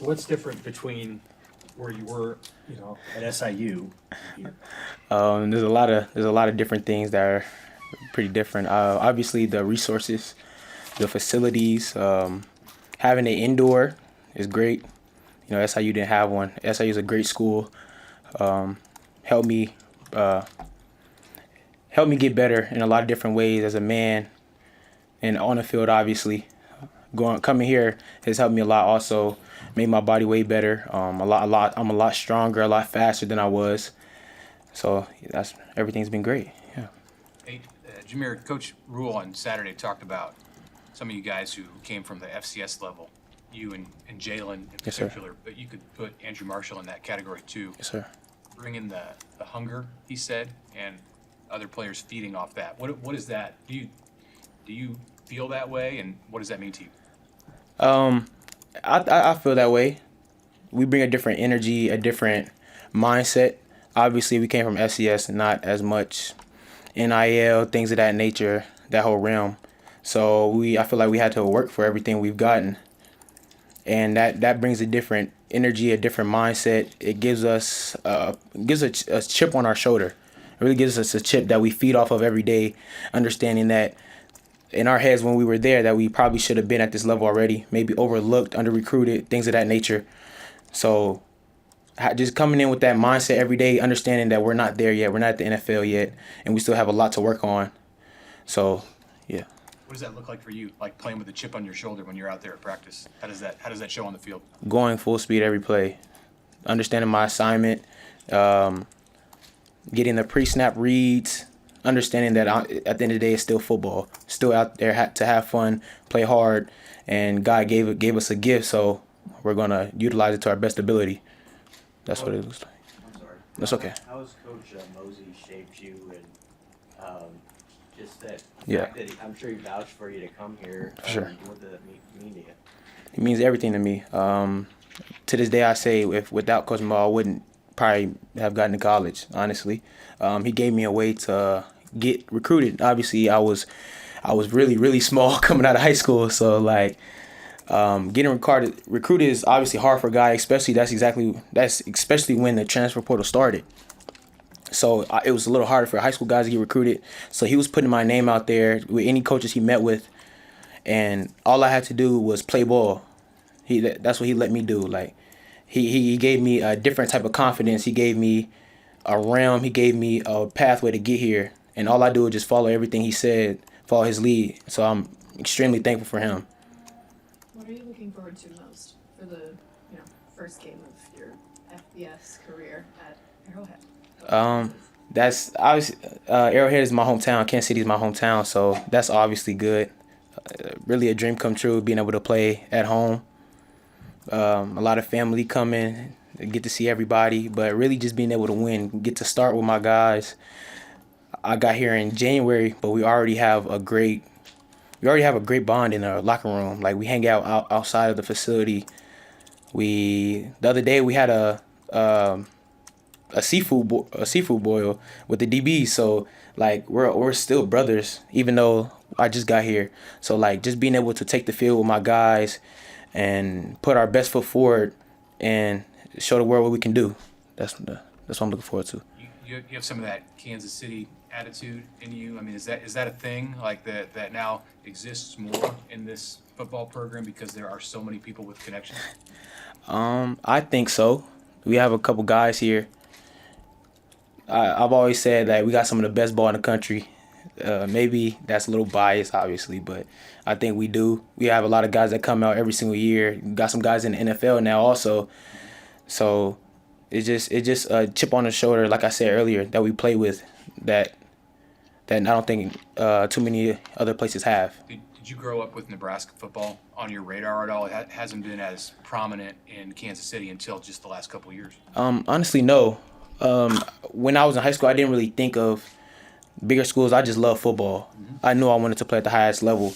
So what's different between where you were, at SIU? There's a lot of different things that are pretty different. Obviously, the resources, the facilities, having an indoor is great. SIU didn't have one. SIU is a great school. Helped me uh, helped me get better in a lot of different ways as a man and on the field. Obviously, coming here has helped me a lot. Also, made my body way better. I'm a lot stronger, a lot faster than I was. So that's everything's been great. Yeah. Hey, Jamir, Coach Rule on Saturday talked about some of you guys who came from the FCS level, you and Jalen in Yes, sir. particular, but you could put Andrew Marshall in that category too. Yes, sir. Bring in the hunger, he said, and other players feeding off that. What is that? Do you feel that way, and what does that mean to you? I feel that way. We bring a different energy, a different mindset. Obviously, we came from SCS and not as much NIL, things of that nature, that whole realm. So I feel like we had to work for everything we've gotten, and that brings a different energy, a different mindset. It gives us a chip on our shoulder. It really gives us a chip that we feed off of every day, understanding that in our heads when we were there that we probably should have been at this level already, maybe overlooked, under recruited, things of that nature. So just coming in with that mindset every day, understanding that we're not there yet, we're not at the NFL yet, and we still have a lot to work on. So, yeah. What does that look like for you? Like playing with a chip on your shoulder when you're out there at practice? How does that show on the field? Going full speed every play, understanding my assignment, getting the pre-snap reads, understanding that at the end of the day it's still football, still out there to have fun, play hard, and God gave us a gift, so we're gonna utilize it to our best ability. That's what it looks like. I'm sorry. That's okay. How has Coach Mosey shaped you, and just that Yeah. fact that I'm sure he vouched for you to come here? For sure. What did that mean to you? It means everything to me. To this day, I say if without Coach Mo, I wouldn't probably have gotten to college. Honestly, he gave me a way to get recruited. Obviously, I was really small coming out of high school, so like getting recruited is obviously hard for a guy. Especially especially when the transfer portal started. So it was a little harder for high school guys to get recruited. So he was putting my name out there with any coaches he met with, and all I had to do was play ball. That's what he let me do. Like he gave me a different type of confidence. He gave me a realm. He gave me a pathway to get here, and all I do is just follow everything he said, follow his lead. So I'm extremely thankful for him. What are you looking forward to most for the first game of your FBS career at Arrowhead? That's obviously Arrowhead is my hometown. Kansas City is my hometown, so that's obviously good. Really a dream come true being able to play at home. A lot of family coming, get to see everybody, but really just being able to win, get to start with my guys. I got here in January, but we already have a great bond in our locker room. Like we hang out outside of the facility. The other day we had a seafood boil with the DBs. So like we're still brothers, even though I just got here. So like just being able to take the field with my guys and put our best foot forward and show the world what we can do. That's what I'm looking forward to. You have some of that Kansas City attitude in you. I mean, is that a thing like that now exists more in this football program because there are so many people with connections? I think so. We have a couple guys here. I've always said that we got some of the best ball in the country. Maybe that's a little biased, obviously, but I think we do. We have a lot of guys that come out every single year. Got some guys in the NFL now also. So it's just a chip on the shoulder, like I said earlier, that we play with that I don't think too many other places have. Did you grow up with Nebraska football on your radar at all? It hasn't been as prominent in Kansas City until just the last couple of years. Honestly, no. When I was in high school, I didn't really think of bigger schools. I just loved football. Mm-hmm. I knew I wanted to play at the highest level.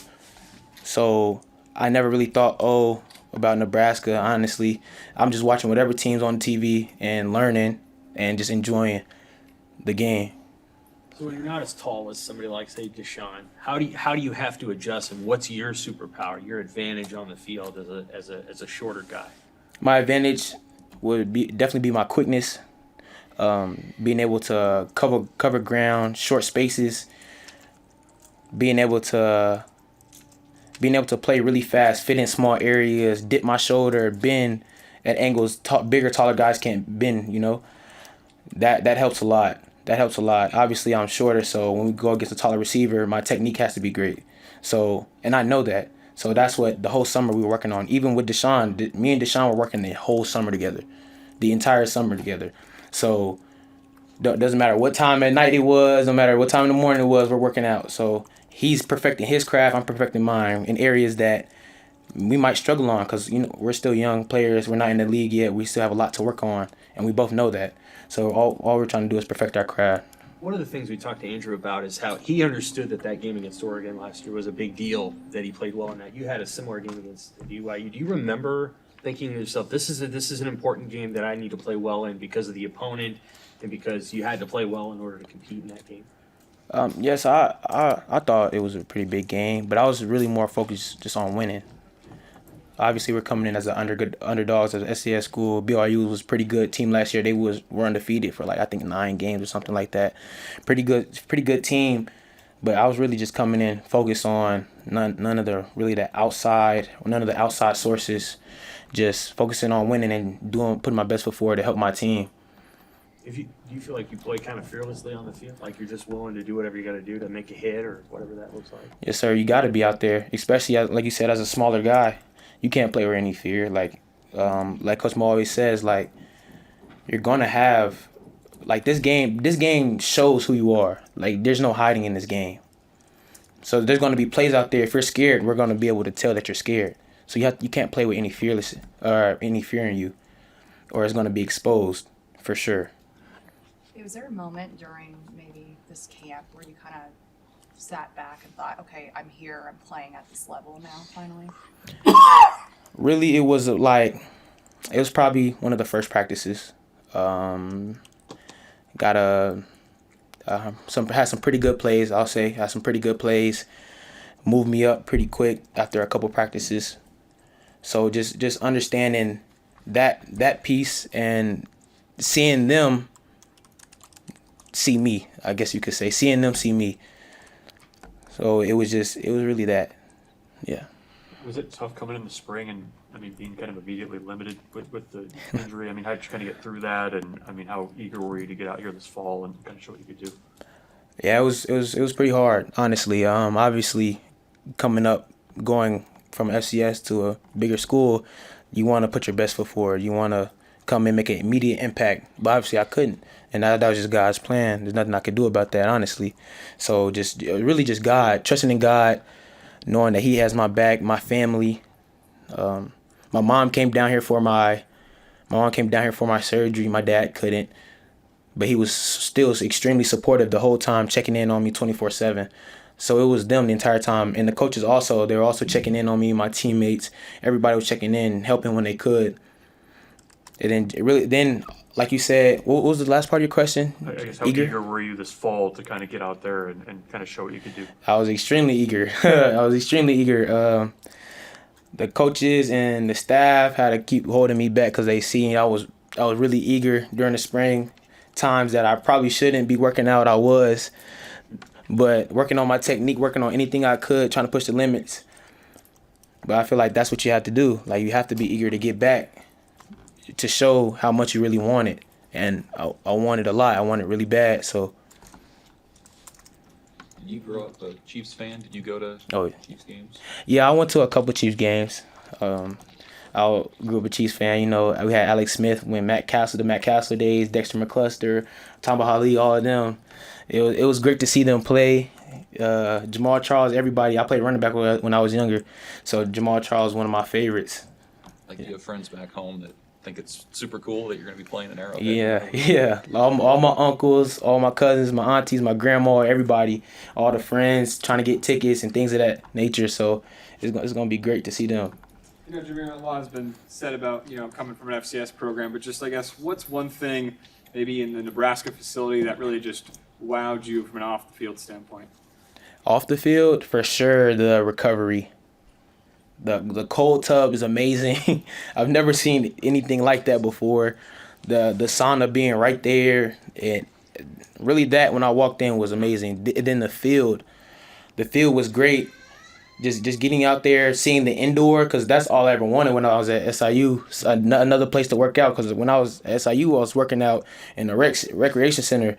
So I never really thought, about Nebraska, honestly. I'm just watching whatever team's on TV and learning and just enjoying the game. So when you're not as tall as somebody like, say, Deshaun, how do you have to adjust, and what's your superpower, your advantage on the field as a shorter guy? My advantage would definitely be my quickness, being able to cover ground, short spaces, being able to play really fast, fit in small areas, dip my shoulder, bend at angles bigger, taller guys can't bend. That helps a lot. That helps a lot. Obviously, I'm shorter, so when we go against a taller receiver, my technique has to be great. So, and I know that. So that's what the whole summer we were working on. Even with Deshaun, me and Deshaun were working the whole summer together, the entire summer together. So doesn't matter what time at night it was, no matter what time in the morning it was, we're working out. So he's perfecting his craft, I'm perfecting mine in areas that we might struggle on because we're still young players. We're not in the league yet. We still have a lot to work on, and we both know that. So all we're trying to do is perfect our craft. One of the things we talked to Andrew about is how he understood that game against Oregon last year was a big deal, that he played well in that. You had a similar game against BYU. Do you remember thinking to yourself, this is an important game that I need to play well in because of the opponent and because you had to play well in order to compete in that game? Yes, I thought it was a pretty big game, but I was really more focused just on winning. Obviously, we're coming in as underdogs as an SCS school. BYU was a pretty good team last year. They were undefeated for I think 9 games or something like that. Pretty good team. But I was really just coming in focused on none of the outside sources. Just focusing on winning and putting my best foot forward to help my team. Do you feel like you play kind of fearlessly on the field? Like you're just willing to do whatever you got to do to make a hit or whatever that looks like? Yes, sir. You got to be out there, especially like you said, as a smaller guy. You can't play with any fear. Like Coach Mo always says, you're gonna have this game. This game shows who you are. There's no hiding in this game. So there's gonna be plays out there. If you're scared, we're gonna be able to tell that you're scared. So you can't play with any fearless or any fear in you, or it's gonna be exposed for sure. Was there a moment during maybe this camp where you kind of sat back and thought, okay, I'm here, I'm playing at this level now, finally? Really, it was probably one of the first practices. Had some pretty good plays. I'll say had some pretty good plays. Moved me up pretty quick after a couple practices. So just understanding that piece and seeing them see me, I guess you could say, seeing them see me. So it was really that, yeah. Was it tough coming in the spring and, being kind of immediately limited with the injury? How did you kind of get through that? And, how eager were you to get out here this fall and kind of show what you could do? Yeah, it was pretty hard, honestly. Obviously, coming up, going from FCS to a bigger school, you want to put your best foot forward. You want to come and make an immediate impact. But obviously, I couldn't. And that was just God's plan. There's nothing I could do about that, honestly. So really just God, trusting in God, knowing that He has my back, my family. My mom came down here for my surgery. My dad couldn't, but he was still extremely supportive the whole time, checking in on me 24/7. So it was them the entire time, and the coaches also. They were also checking in on me, my teammates. Everybody was checking in, helping when they could. And then like you said, what was the last part of your question? I guess how eager were you this fall to kind of get out there and kind of show what you could do? I was extremely eager. The coaches and the staff had to keep holding me back because they seen I was really eager during the spring times that I probably shouldn't be working out. I was, but working on my technique, working on anything I could, trying to push the limits. But I feel like that's what you have to do. You have to be eager to get back, to show how much you really want it. And I wanted a lot. I wanted really bad. So. Did you grow up a Chiefs fan? Did you go to Chiefs games? Yeah, I went to a couple of Chiefs games. I grew up a Chiefs fan. We had Alex Smith when the Matt Castle days, Dexter McCluster, Tamba Hali, all of them. It was great to see them play. Jamal Charles, everybody. I played running back when I was younger, so Jamal Charles is one of my favorites. Do you have friends back home that think it's super cool that you're going to be playing in Arrowhead? Yeah. All my uncles, all my cousins, my aunties, my grandma, everybody, all the friends trying to get tickets and things of that nature. So it's going to be great to see them. Jamir, a lot has been said about, coming from an FCS program, but just, I guess, what's one thing maybe in the Nebraska facility that really just wowed you from an off-the-field standpoint? Off the field, for sure, the recovery. The cold tub is amazing. I've never seen anything like that before. The sauna being right there, and really that when I walked in was amazing. Then the field was great. Just getting out there, seeing the indoor, because that's all I ever wanted when I was at SIU. Another place to work out, because when I was at SIU, I was working out in the recreation center.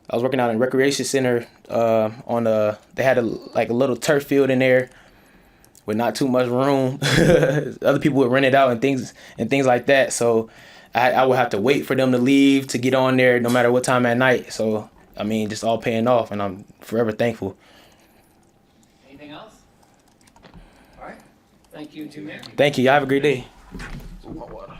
I was working out in recreation center they had a little turf field in there with not too much room. Other people would rent it out and things like that. So I would have to wait for them to leave to get on there no matter what time at night. So I mean, just all paying off, and I'm forever thankful. Anything else? All right. Thank you, Jamir. Thank you. Y'all have a great day. Water.